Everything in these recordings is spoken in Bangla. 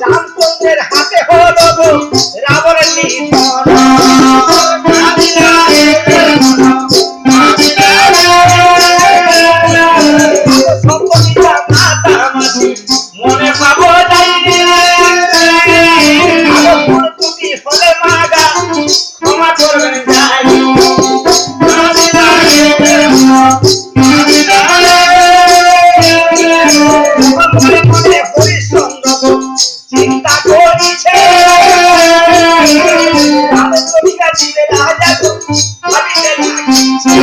রামচন্দ্রের হাতে হলো রাবণের নিধন। মনে পাবো হলে মাগা ক্ষমা করবেন যাই। চিন্তা করিছে রাজা ভাবিতে লাগিছে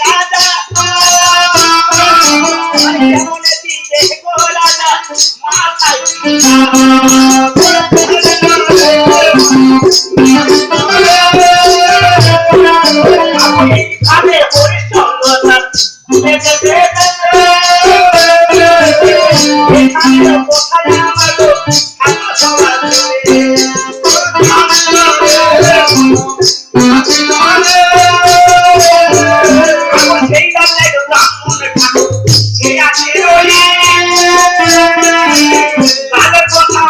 রাজা মাথায় কথা